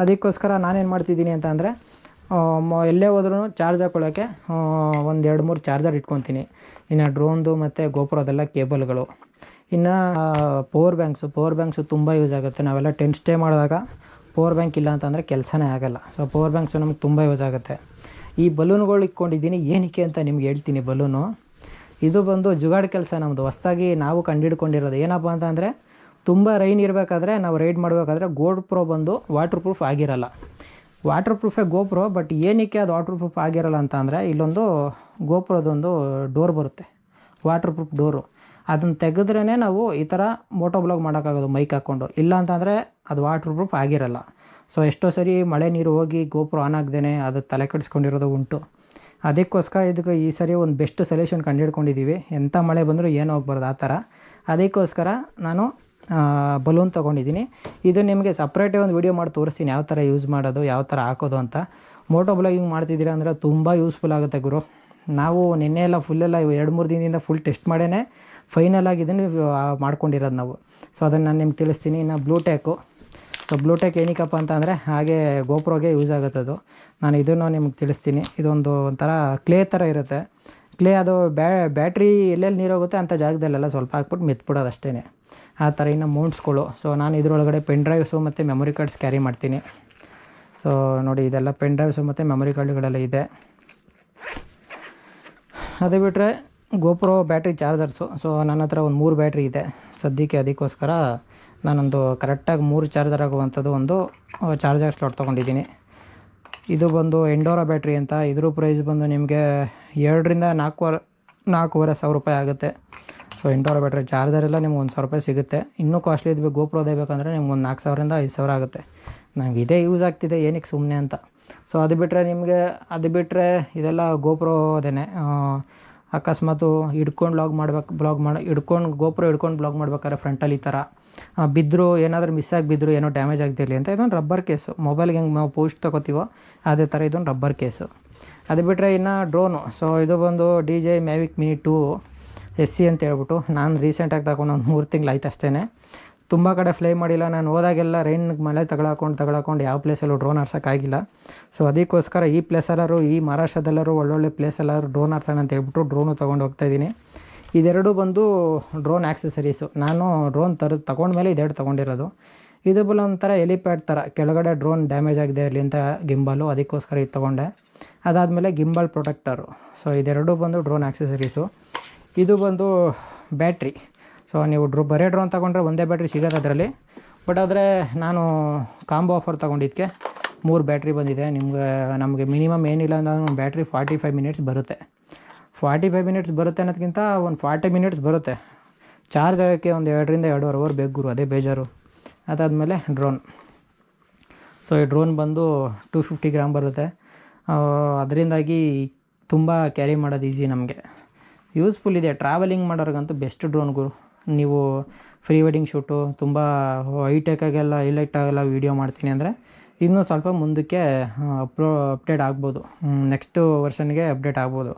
ಅದಕ್ಕೋಸ್ಕರ ನಾನೇನು ಮಾಡ್ತಿದ್ದೀನಿ ಅಂತ ಅಂದರೆ, ಎಲ್ಲೇ ಹೋದ್ರೂ ಚಾರ್ಜ್ ಹಾಕೊಳ್ಳೋಕ್ಕೆ 1-2-3 ಚಾರ್ಜರ್ ಇಟ್ಕೊತೀನಿ. ಇನ್ನು ಡ್ರೋನ್ದು ಮತ್ತು ಗೋಪ್ರೋದೆಲ್ಲ ಕೇಬಲ್ಗಳು. ಇನ್ನು ಪವರ್ ಬ್ಯಾಂಕ್ಸು ತುಂಬ ಯೂಸ್ ಆಗುತ್ತೆ. ನಾವೆಲ್ಲ ಟೆಂಟ್ ಸ್ಟೇ ಮಾಡಿದಾಗ ಪವರ್ ಬ್ಯಾಂಕ್ ಇಲ್ಲ ಅಂತಂದರೆ ಕೆಲಸನೇ ಆಗೋಲ್ಲ. ಸೊ ಪವರ್ ಬ್ಯಾಂಕ್ಸು ನಮಗೆ ತುಂಬ ಯೂಸ್ ಆಗುತ್ತೆ. ಈ ಬಲೂನ್ಗಳು ಇಟ್ಕೊಂಡಿದ್ದೀನಿ, ಏನಕ್ಕೆ ಅಂತ ನಿಮ್ಗೆ ಹೇಳ್ತೀನಿ. ಬಲೂನು ಇದು ಬಂದು ಜುಗಾಡ್ ಕೆಲಸ ನಮ್ಮದು, ಹೊಸ್ದಾಗಿ ನಾವು ಕಂಡುಹಿಡ್ಕೊಂಡಿರೋದು. ಏನಪ್ಪ ಅಂತ ಅಂದರೆ, ತುಂಬ ರೈನ್ ಇರಬೇಕಾದ್ರೆ ನಾವು ರೈಡ್ ಮಾಡಬೇಕಾದ್ರೆ ಗೋಪ್ರೋ ಬಂದು ವಾಟರ್ ಪ್ರೂಫ್ ಆಗಿರಲ್ಲ. ವಾಟರ್ ಪ್ರೂಫೇ ಗೋಪ್ರೋ, ಬಟ್ ಏನಕ್ಕೆ ಅದು ವಾಟರ್ ಪ್ರೂಫ್ ಆಗಿರಲ್ಲ ಅಂತ ಅಂದರೆ, ಇಲ್ಲೊಂದು ಗೋಪ್ರೋದೊಂದು ಡೋರ್ ಬರುತ್ತೆ, ವಾಟರ್ ಪ್ರೂಫ್ ಡೋರು. ಅದನ್ನು ತೆಗೆದ್ರೇ ನಾವು ಈ ಥರ ಮೋಟೋ ಬ್ಲಾಗ್ ಮಾಡೋಕ್ಕಾಗೋದು ಮೈಕ್ ಹಾಕ್ಕೊಂಡು. ಇಲ್ಲ ಅಂತಂದರೆ ಅದು ವಾಟರ್ ಪ್ರೂಫ್ ಆಗಿರಲ್ಲ. ಸೊ ಎಷ್ಟೋ ಸರಿ ಮಳೆ ನೀರು ಹೋಗಿ ಗೋಪ್ರೋ ಆನ್ ಆಗದೇ ಅದು ತಲೆ ಕೆಡಿಸ್ಕೊಂಡಿರೋದು ಉಂಟು. ಅದಕ್ಕೋಸ್ಕರ ಇದಕ್ಕೆ ಈ ಸರಿ ಒಂದು ಬೆಸ್ಟ್ ಸೊಲ್ಯೂಷನ್ ಕಂಡುಹಿಡ್ಕೊಂಡಿದ್ದೀವಿ. ಎಂಥ ಮಳೆ ಬಂದರೂ ಏನು ಹೋಗ್ಬಾರ್ದು ಆ ಥರ. ಅದಕ್ಕೋಸ್ಕರ ನಾನು ಬಲೂನ್ ತೊಗೊಂಡಿದ್ದೀನಿ. ಇದು ನಿಮಗೆ ಸಪ್ರೇಟೇ ಒಂದು ವೀಡಿಯೋ ಮಾಡಿ ತೋರಿಸ್ತೀನಿ, ಯಾವ ಥರ ಯೂಸ್ ಮಾಡೋದು, ಯಾವ ಥರ ಹಾಕೋದು ಅಂತ. ಮೋಟೋ ಬ್ಲಾಗಿಂಗ್ ಮಾಡ್ತಿದ್ದೀರಾ ಅಂದರೆ ತುಂಬ ಯೂಸ್ಫುಲ್ ಆಗುತ್ತೆ ಗುರು. ನಾವು ನಿನ್ನೆ ಎಲ್ಲ ಫುಲ್ಲೆಲ್ಲ 2-3 ದಿನದಿಂದ ಫುಲ್ ಟೆಸ್ಟ್ ಮಾಡೇ ಫೈನಲ್ ಆಗಿದ್ದನ್ನು ಮಾಡ್ಕೊಂಡಿರೋದು ನಾವು. ಸೊ ಅದನ್ನು ನಾನು ನಿಮ್ಗೆ ತಿಳಿಸ್ತೀನಿ. ಇನ್ನು ಬ್ಲೂಟೆಕ್. ಸೊ ಬ್ಲೂಟೆಕ್ ಏನಕ್ಕಪ್ಪ ಅಂತ ಅಂದರೆ, ಹಾಗೆ ಗೋಪ್ರೋಗೆ ಯೂಸ್ ಆಗುತ್ತೆ ಅದು. ನಾನು ಇದನ್ನು ನಿಮ್ಗೆ ತಿಳಿಸ್ತೀನಿ. ಇದೊಂದು ಒಂಥರ ಕ್ಲೇ ಥರ ಇರುತ್ತೆ. ಕ್ಲೇ ಅದು ಬ್ಯಾಟ್ರಿ ಎಲ್ಲೆಲ್ಲಿ ನೀರು ಹೋಗುತ್ತೆ ಅಂಥ ಜಾಗದಲ್ಲೆಲ್ಲ ಸ್ವಲ್ಪ ಹಾಕ್ಬಿಟ್ಟು ಮೆತ್ಬಿಡೋದು ಅಷ್ಟೇ, ಆ ಥರ. ಇನ್ನು ಮೌಂಟ್ಸ್ಗಳು. ಸೊ ನಾನು ಇದರೊಳಗಡೆ ಪೆನ್ ಡ್ರೈವ್ಸು ಮತ್ತು ಮೆಮೊರಿ ಕಾರ್ಡ್ಸ್ ಕ್ಯಾರಿ ಮಾಡ್ತೀನಿ. ಸೊ ನೋಡಿ, ಇದೆಲ್ಲ ಪೆನ್ ಡ್ರೈವ್ಸು ಮತ್ತು ಮೆಮೊರಿ ಕಾರ್ಡ್ಗಳೆಲ್ಲ ಇದೆ. ಅದು ಬಿಟ್ಟರೆ ಗೋಪ್ರೋ ಬ್ಯಾಟ್ರಿ ಚಾರ್ಜರ್ಸು. ಸೊ ನನ್ನ ಹತ್ರ ಒಂದು 3 ಬ್ಯಾಟ್ರಿ ಇದೆ ಸದ್ಯಕ್ಕೆ. ಅದಕ್ಕೋಸ್ಕರ ನಾನೊಂದು ಕರೆಕ್ಟಾಗಿ 3 ಚಾರ್ಜರ್ ಆಗುವಂಥದ್ದು ಒಂದು ಚಾರ್ಜರ್ ಸ್ಲಾಟ್ ತೊಗೊಂಡಿದ್ದೀನಿ. ಇದು ಬಂದು ಎಂಡೋರಾ ಬ್ಯಾಟ್ರಿ ಅಂತ. ಇದ್ರ ಪ್ರೈಸ್ ಬಂದು ನಿಮಗೆ 2,000-4,500 ರೂಪಾಯಿ ಆಗುತ್ತೆ. ಸೊ ಎಂಡೋರಾ ಬ್ಯಾಟ್ರಿ ಚಾರ್ಜರೆಲ್ಲ ನಿಮ್ಗೆ 1,000 ರೂಪಾಯಿ ಸಿಗುತ್ತೆ. ಇನ್ನೂ ಕಾಸ್ಟ್ಲಿ ಇದ್ಬೇಕು, ಗೋಪ್ರೋದೇ ಬೇಕಂದರೆ ನಿಮ್ಗೆ ಒಂದು 4,000-5,000 ಆಗುತ್ತೆ. ನಂಗೆ ಇದೇ ಯೂಸ್ ಆಗ್ತಿದೆ, ಏನಕ್ಕೆ ಸುಮ್ಮನೆ ಅಂತ. ಸೊ ಅದು ಬಿಟ್ಟರೆ ಇದೆಲ್ಲ ಗೋಪ್ರೋದೇನೆ. ಅಕಸ್ಮಾತು ಹಿಡ್ಕೊಂಡು ಗೋಪ್ರೋ ಹಿಡ್ಕೊಂಡು ಬ್ಲಾಗ್ ಮಾಡ್ಬೇಕಾದ್ರೆ ಫ್ರಂಟಲ್ಲಿ ಈ ಥರ ಬಿದ್ದರೂ, ಏನಾದರೂ ಮಿಸ್ಸಾಗಿ ಬಿದ್ದರೂ ಏನೋ ಡ್ಯಾಮೇಜ್ ಆಗ್ತಿರಲಿ ಅಂತ ಇದೊಂದು ರಬ್ಬರ್ ಕೇಸು. ಮೊಬೈಲ್ಗೆ ಹೆಂಗೆ ನಾವು ಪೋಸ್ಟ್ ತೊಗೋತೀವೋ ಅದೇ ಥರ ಇದೊಂದು ರಬ್ಬರ್ ಕೇಸು. ಅದು ಬಿಟ್ಟರೆ ಇನ್ನು ಡ್ರೋನು. ಸೊ ಇದು ಬಂದು DJI Mavic Mini 2 SC ಅಂತ ಹೇಳ್ಬಿಟ್ಟು ನಾನು ರೀಸೆಂಟಾಗಿ ತಗೊಂಡು ಒಂದು 3 ತಿಂಗಳು ಆಯ್ತು ಅಷ್ಟೇ. ತುಂಬ ಕಡೆ ಫ್ಲೈ ಮಾಡಿಲ್ಲ. ನಾನು ಹೋದಾಗೆಲ್ಲ ರೈನ್ ಮಳೆ ತಗೊಳಕೊಂಡು ಯಾವ ಪ್ಲೇಸಲ್ಲೂ ಡ್ರೋನ್ ಆರ್ಸೋಕ್ಕಾಗಿಲ್ಲ. ಸೊ ಅದಕ್ಕೋಸ್ಕರ ಈ ಪ್ಲೇಸಲ್ಲಾರು, ಈ ಮಹಾರಾಷ್ಟ್ರದಲ್ಲರೂ ಒಳ್ಳೊಳ್ಳೆ ಪ್ಲೇಸಲ್ಲಾದ್ರು ಡ್ರೋನ್ ಆರ್ಸೋಣ ಅಂತ ಹೇಳ್ಬಿಟ್ಟು ಡ್ರೋನು ತೊಗೊಂಡು ಹೋಗ್ತಾಯಿದ್ದೀನಿ. ಇದೆರಡು ಬಂದು ಡ್ರೋನ್ ಆ್ಯಕ್ಸಸರೀಸು. ನಾನು ಡ್ರೋನ್ ತಗೊಂಡ್ಮೇಲೆ ಇದೆರಡು ತೊಗೊಂಡಿರೋದು. ಇದು ಒಂಥರ ಎಲಿಪ್ಯಾಡ್ ಥರ, ಕೆಳಗಡೆ ಡ್ರೋನ್ ಡ್ಯಾಮೇಜ್ ಆಗಿದೆ ಇರಲಿ ಅಂತ ಗಿಂಬಾಲು, ಅದಕ್ಕೋಸ್ಕರ ಇದು ತೊಗೊಂಡೆ. ಅದಾದಮೇಲೆ ಗಿಂಬಲ್ ಪ್ರೊಟೆಕ್ಟರು. ಸೊ ಇದೆರಡು ಬಂದು ಡ್ರೋನ್ ಆ್ಯಕ್ಸಸರೀಸು. ಇದು ಬಂದು ಬ್ಯಾಟ್ರಿ. ಸೊ ನೀವು ಬರೇ ಡ್ರೋನ್ ತೊಗೊಂಡ್ರೆ ಒಂದೇ ಬ್ಯಾಟ್ರಿ ಸಿಗೋದು ಅದರಲ್ಲಿ. ಬಟ್ ಆದರೆ ನಾನು ಕಾಂಬೋ ಆಫರ್ ತೊಗೊಂಡಿದ್ದಕ್ಕೆ 3 ಬ್ಯಾಟ್ರಿ ಬಂದಿದೆ. ನಮಗೆ ಮಿನಿಮಮ್ ಏನಿಲ್ಲ ಅಂದರೆ ಒಂದು ಬ್ಯಾಟ್ರಿ 45 ಮಿನಿಟ್ಸ್ ಬರುತ್ತೆ. 45 ಮಿನಿಟ್ಸ್ ಬರುತ್ತೆ ಅನ್ನೋದಕ್ಕಿಂತ ಒಂದು 40 ಮಿನಿಟ್ಸ್ ಬರುತ್ತೆ. ಚಾರ್ಜ್ ಆಗೋಕ್ಕೆ ಒಂದು 2ರಿಂದ 2.5 ಅವರ್ ಬೇಕು ಗುರು, ಅದೇ ಬೇಜಾರು. ಅದಾದಮೇಲೆ ಡ್ರೋನ್. ಸೊ ಈ ಡ್ರೋನ್ ಬಂದು 250 ಗ್ರಾಮ್ ಬರುತ್ತೆ. ಅದರಿಂದಾಗಿ ತುಂಬ ಕ್ಯಾರಿ ಮಾಡೋದು ಈಸಿ ನಮಗೆ. ಯೂಸ್ಫುಲ್ ಇದೆ, ಟ್ರಾವೆಲಿಂಗ್ ಮಾಡೋರಿಗಂತೂ ಬೆಸ್ಟ್ ಡ್ರೋನ್ ಗುರು. ನೀವು ಪ್ರೀ ವೆಡ್ಡಿಂಗ್ ಶೂಟು ತುಂಬ ಹೈಟೆಕ್ಕಾಗೆಲ್ಲ ಹೈಲೈಟಾಗೆಲ್ಲ ವೀಡಿಯೋ ಮಾಡ್ತೀನಿ ಅಂದರೆ ಇನ್ನೂ ಸ್ವಲ್ಪ ಮುಂದಕ್ಕೆ ಅಪ್ಡೇಟ್ ಆಗ್ಬೋದು, ನೆಕ್ಸ್ಟು ವರ್ಷನ್ಗೆ ಅಪ್ಡೇಟ್ ಆಗ್ಬೋದು.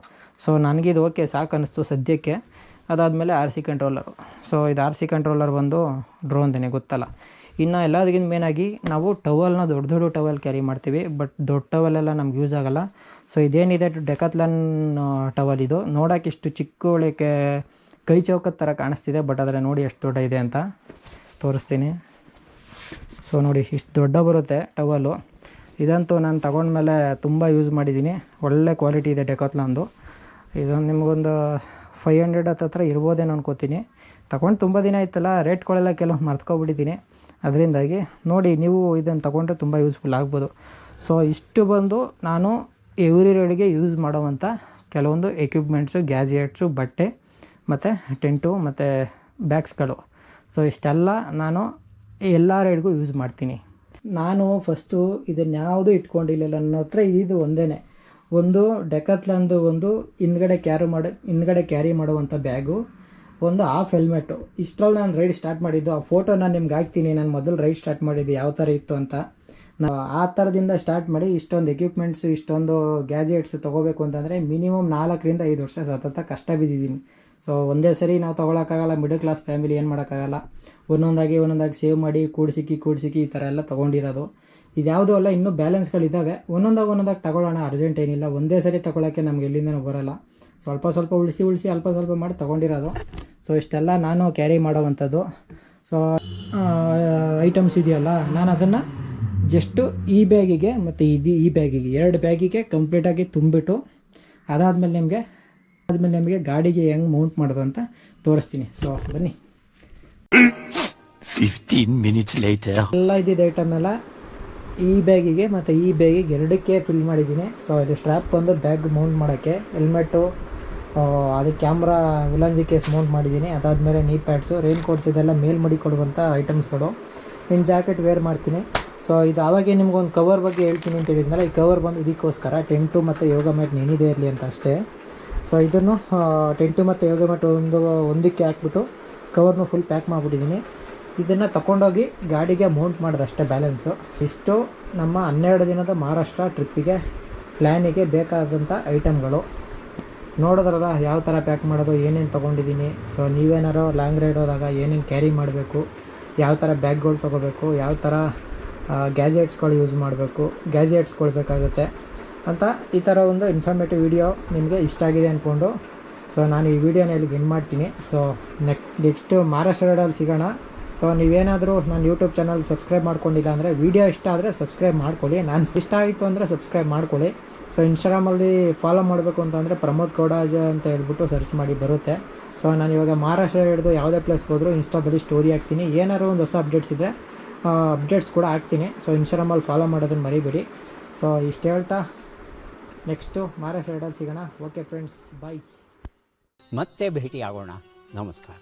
ಸೊ ನನಗಿದು ಓಕೆ ಸಾಕು ಅನ್ನಿಸ್ತು ಸದ್ಯಕ್ಕೆ. ಅದಾದಮೇಲೆ RC ಕಂಟ್ರೋಲರು. ಸೊ ಇದು RC ಕಂಟ್ರೋಲರ್ ಬಂದು ಡ್ರೋನ್ದೇನೆ ಗೊತ್ತಲ್ಲ. ಇನ್ನು ಎಲ್ಲದಕ್ಕಿಂತ ಮೇನಾಗಿ ನಾವು ಟವಲ್ನ ದೊಡ್ಡ ದೊಡ್ಡ ಟವಲ್ ಕ್ಯಾರಿ ಮಾಡ್ತೀವಿ, ಬಟ್ ದೊಡ್ಡ ಟವಲೆಲ್ಲ ನಮ್ಗೆ ಯೂಸ್ ಆಗೋಲ್ಲ. ಸೊ ಇದೇನಿದೆ ಡೆಕಾಥ್ಲಾನ್ ಟವಲ್, ಇದು ನೋಡೋಕೆ ಇಷ್ಟು ಚಿಕ್ಕ ಒಳಕ್ಕೆ ಕೈ ಚೌಕದ ಥರ ಕಾಣಿಸ್ತಿದೆ, ಬಟ್ ಆದರೆ ನೋಡಿ ಎಷ್ಟು ದೊಡ್ಡ ಇದೆ ಅಂತ ತೋರಿಸ್ತೀನಿ. ಸೊ ನೋಡಿ ಇಷ್ಟು ದೊಡ್ಡ ಬರುತ್ತೆ ಟವಲು. ಇದಂತೂ ನಾನು ತಗೊಂಡ್ಮೇಲೆ ತುಂಬ ಯೂಸ್ ಮಾಡಿದ್ದೀನಿ, ಒಳ್ಳೆ ಕ್ವಾಲಿಟಿ ಇದೆ ಡೆಕಾಥ್ಲಾನ್ದು. ಇದೊಂದು ನಿಮಗೊಂದು 500 ಹತ್ರ ಇರ್ಬೋದೇನೋ ಅನ್ಕೋತೀನಿ. ತಗೊಂಡು ತುಂಬ ದಿನ ಆಯ್ತಲ್ಲ, ರೇಟ್ಗಳೆಲ್ಲ ಕೆಲವು ಮರ್ತ್ಕೊಬಿಟ್ಟಿದ್ದೀನಿ. ಅದರಿಂದಾಗಿ ನೋಡಿ ನೀವು ಇದನ್ನು ತೊಗೊಂಡ್ರೆ ತುಂಬ ಯೂಸ್ಫುಲ್ ಆಗ್ಬೋದು. ಸೊ ಇಷ್ಟು ಬಂದು ನಾನು ಎವ್ರಿ ರೈಡ್ಗೆ ಯೂಸ್ ಮಾಡೋವಂಥ ಕೆಲವೊಂದು ಎಕ್ವಿಪ್ಮೆಂಟ್ಸು, ಗ್ಯಾಜೆಟ್ಸು, ಬಟ್ಟೆ ಮತ್ತು ಟೆಂಟು ಮತ್ತು ಬ್ಯಾಗ್ಸ್ಗಳು. ಸೊ ಇಷ್ಟೆಲ್ಲ ನಾನು ಎಲ್ಲ ರೈಡ್ಗೂ ಯೂಸ್ ಮಾಡ್ತೀನಿ. ನಾನು ಫಸ್ಟು ಇದನ್ಯಾವುದೂ ಇಟ್ಕೊಂಡಿಲ್ಲ, ನನ್ನ ಹತ್ರ ಇದು ಒಂದೇ ಒಂದು ಡೆಕಾಥ್ಲಾನ್ದು ಒಂದು ಹಿಂದ್ಗಡೆ ಕ್ಯಾರಿ ಮಾಡುವಂಥ ಬ್ಯಾಗು, ಒಂದು ಹಾಫ್ ಹೆಲ್ಮೆಟ್ಟು. ಇಷ್ಟರಲ್ಲಿ ನಾನು ರೈಡ್ ಸ್ಟಾರ್ಟ್ ಮಾಡಿದ್ದು. ಆ ಫೋಟೋ ನಾನು ನಿಮ್ಗೆ ಹಾಕ್ತೀನಿ, ನಾನು ಮೊದಲು ರೈಡ್ ಸ್ಟಾರ್ಟ್ ಮಾಡಿದ್ದು ಯಾವ ಥರ ಇತ್ತು ಅಂತ. ನಾವು ಆ ಥರದಿಂದ ಸ್ಟಾರ್ಟ್ ಮಾಡಿ ಇಷ್ಟೊಂದು ಎಕ್ವಿಪ್ಮೆಂಟ್ಸು, ಇಷ್ಟೊಂದು ಗ್ಯಾಜೆಟ್ಸ್ ತೊಗೋಬೇಕು ಅಂತಂದರೆ ಮಿನಿಮಮ್ 4ರಿಂದ 5 ವರ್ಷ ಸತತ ಕಷ್ಟ ಬಿದ್ದಿದ್ದೀನಿ. ಸೊ ಒಂದೇ ಸರಿ ನಾವು ತೊಗೊಳಕ್ಕಾಗಲ್ಲ, ಮಿಡಲ್ ಕ್ಲಾಸ್ ಫ್ಯಾಮಿಲಿ ಏನು ಮಾಡೋಕ್ಕಾಗಲ್ಲ. ಒಂದೊಂದಾಗಿ ಸೇವ್ ಮಾಡಿ ಕೂಡಿಸಿಕ್ಕಿ ಈ ಥರ ಎಲ್ಲ ತೊಗೊಂಡಿರೋದು. ಇದ್ಯಾವುದೂ ಅಲ್ಲ, ಇನ್ನೂ ಬ್ಯಾಲೆನ್ಸ್ಗಳಿದ್ದಾವೆ. ಒಂದೊಂದಾಗಿ ತಗೊಳ್ಳೋಣ, ಅರ್ಜೆಂಟ್ ಏನಿಲ್ಲ. ಒಂದೇ ಸರಿ ತೊಗೊಳಕ್ಕೆ ನಮ್ಗೆ ಎಲ್ಲಿಂದನೂ ಬರೋಲ್ಲ. ಸ್ವಲ್ಪ ಉಳಿಸಿ ಸ್ವಲ್ಪ ಮಾಡಿ ತೊಗೊಂಡಿರೋದು. ಸೊ ಇಷ್ಟೆಲ್ಲ ನಾನು ಕ್ಯಾರಿ ಮಾಡೋವಂಥದ್ದು. ಸೊ ಐಟಮ್ಸ್ ಇದೆಯಲ್ಲ, ನಾನು ಅದನ್ನು ಜಸ್ಟು ಈ ಬ್ಯಾಗಿಗೆ ಮತ್ತು ಈ ಬ್ಯಾಗಿಗೆ 2 ಬ್ಯಾಗಿಗೆ ಕಂಪ್ಲೀಟಾಗಿ ತುಂಬಿಟ್ಟು ಅದಾದಮೇಲೆ ನಿಮಗೆ ಗಾಡಿಗೆ ಹೆಂಗೆ ಮೌಂಟ್ ಮಾಡೋದು ಅಂತ ತೋರಿಸ್ತೀನಿ. ಸೊ ಬನ್ನಿ. 15 minutes later ಎಲ್ಲ ಇದ್ದಿದ್ದು ಐಟಮ್ ಎಲ್ಲ ಈ ಬ್ಯಾಗಿಗೆ ಮತ್ತು ಈ ಬ್ಯಾಗಿಗೆ 2ಕ್ಕೆ ಫಿಲ್ ಮಾಡಿದ್ದೀನಿ. ಸೊ ಇದು ಸ್ಟ್ರ್ಯಾಪ್ ಬಂದು ಬ್ಯಾಗ್ ಮೌಂಟ್ ಮಾಡೋಕ್ಕೆ, ಹೆಲ್ಮೆಟ್ಟು, ಅದಕ್ಕೆ ಕ್ಯಾಮ್ರಾ, ವಿಲಾಂಜಿ ಕೇಸ್ ಮೌಂಟ್ ಮಾಡಿದ್ದೀನಿ. ಅದಾದಮೇಲೆ ನೀ ಪ್ಯಾಡ್ಸು, ರೈನ್ ಕೋಟ್ಸ್, ಇದೆಲ್ಲ ಮೇಲ್ ಮಾಡಿ ಕೊಡುವಂಥ ಐಟಮ್ಸ್ಗಳು. ಇನ್ನು ಜಾಕೆಟ್ ವೇರ್ ಮಾಡ್ತೀನಿ. ಸೊ ಇದು ಆವಾಗೇ ನಿಮ್ಗೊಂದು ಕವರ್ ಬಗ್ಗೆ ಹೇಳ್ತೀನಿ ಅಂತ ಹೇಳಿದ್ನಲ್ಲ, ಈ ಕವರ್ ಬಂದು ಇದಕ್ಕೋಸ್ಕರ ಟೆಂಟು ಮತ್ತು ಯೋಗ ಮ್ಯಾಟ್ ನೆನಿದೆ ಇರಲಿ ಅಂತ ಅಷ್ಟೇ. ಸೊ ಇದನ್ನು ಟೆಂಟು ಮತ್ತು ಯೋಗ ಮ್ಯಾಟ್ ಒಂದಕ್ಕೆ ಹಾಕ್ಬಿಟ್ಟು ಕವರ್ನು ಫುಲ್ ಪ್ಯಾಕ್ ಮಾಡಿಬಿಟ್ಟಿದ್ದೀನಿ. ಇದನ್ನು ತಗೊಂಡೋಗಿ ಗಾಡಿಗೆ ಮೌಂಟ್ ಮಾಡೋದಷ್ಟೇ ಬ್ಯಾಲೆನ್ಸು. ಇಷ್ಟು ನಮ್ಮ 12 ದಿನದ ಮಹಾರಾಷ್ಟ್ರ ಟ್ರಿಪ್ಪಿಗೆ ಪ್ಲ್ಯಾನಿಗೆ ಬೇಕಾದಂಥ ಐಟಮ್ಗಳು. ನೋಡಿದ್ರಲ್ಲ ಯಾವ ಥರ ಪ್ಯಾಕ್ ಮಾಡೋದು, ಏನೇನು ತೊಗೊಂಡಿದ್ದೀನಿ. ಸೊ ನೀವೇನಾರು ಲಾಂಗ್ ರೈಡ್ ಹೋದಾಗ ಏನೇನು ಕ್ಯಾರಿ ಮಾಡಬೇಕು, ಯಾವ ಥರ ಬ್ಯಾಗ್ಗಳು ತೊಗೋಬೇಕು, ಯಾವ ಥರ ಗ್ಯಾಜೆಟ್ಸ್ಗಳು ಯೂಸ್ ಮಾಡಬೇಕು, ಗ್ಯಾಜೆಟ್ಸ್ಗಳು ಬೇಕಾಗುತ್ತೆ ಅಂತ ಈ ಥರ ಒಂದು ಇನ್ಫಾರ್ಮೇಟಿವ್ ವಿಡಿಯೋ ನಿಮಗೆ ಇಷ್ಟ ಆಗಿದೆ ಅಂದ್ಕೊಂಡು ಸೊ ನಾನು ಈ ವಿಡಿಯೋನ ಇಲ್ಲಿಗೆ ಎಂಡ್ ಮಾಡ್ತೀನಿ. ಸೊ ನೆಕ್ಸ್ಟು ಮಹಾರಾಷ್ಟ್ರ ರೈಡಲ್ಲಿ ಸಿಗೋಣ. ಸೊ ನೀವೇನಾದರೂ ನನ್ನ ಯೂಟ್ಯೂಬ್ ಚಾನಲ್ ಸಬ್ಸ್ಕ್ರೈಬ್ ಮಾಡ್ಕೊಂಡಿಲ್ಲ ಅಂದರೆ ವಿಡಿಯೋ ಇಷ್ಟ ಆದರೆ ಸಬ್ಸ್ಕ್ರೈಬ್ ಮಾಡ್ಕೊಳ್ಳಿ. ನಾನು ಇಷ್ಟ ಆಯಿತು ಅಂದರೆ ಸಬ್ಸ್ಕ್ರೈಬ್ ಮಾಡ್ಕೊಳ್ಳಿ. ಸೊ ಇನ್ಸ್ಟಾಗ್ರಾಮಲ್ಲಿ ಫಾಲೋ ಮಾಡಬೇಕು ಅಂತಂದರೆ ಪ್ರಮೋದ್ ಗೌಡಾಜ ಅಂತ ಹೇಳ್ಬಿಟ್ಟು ಸರ್ಚ್ ಮಾಡಿ ಬರುತ್ತೆ. ಸೊ ನಾನು ಇವಾಗ ಮಹಾರಾಷ್ಟ್ರ ಹಿಡಿದು ಯಾವುದೇ ಪ್ಲೇಸ್ಗೆ ಹೋದರೂ ಇನ್ಸ್ಟಾದಲ್ಲಿ ಸ್ಟೋರಿ ಹಾಕ್ತೀನಿ. ಏನಾದ್ರು ಒಂದು ಹೊಸ ಅಪ್ಡೇಟ್ಸ್ ಇದ್ದರೆ ಅಪ್ಡೇಟ್ಸ್ ಕೂಡ ಹಾಕ್ತೀನಿ. ಸೊ ಇನ್ಸ್ಟಾಗ್ರಾಮಲ್ಲಿ ಫಾಲೋ ಮಾಡೋದನ್ನು ಮರಿಬೇಡಿ. ಸೊ ಇಷ್ಟು ಹೇಳ್ತಾ ನೆಕ್ಸ್ಟು ಮಹಾರಾಷ್ಟ್ರ ರೈಡಲ್ಲಿ ಸಿಗೋಣ. ಓಕೆ ಫ್ರೆಂಡ್ಸ್, ಬಾಯ್. ಮತ್ತೆ ಭೇಟಿಯಾಗೋಣ. ನಮಸ್ಕಾರ.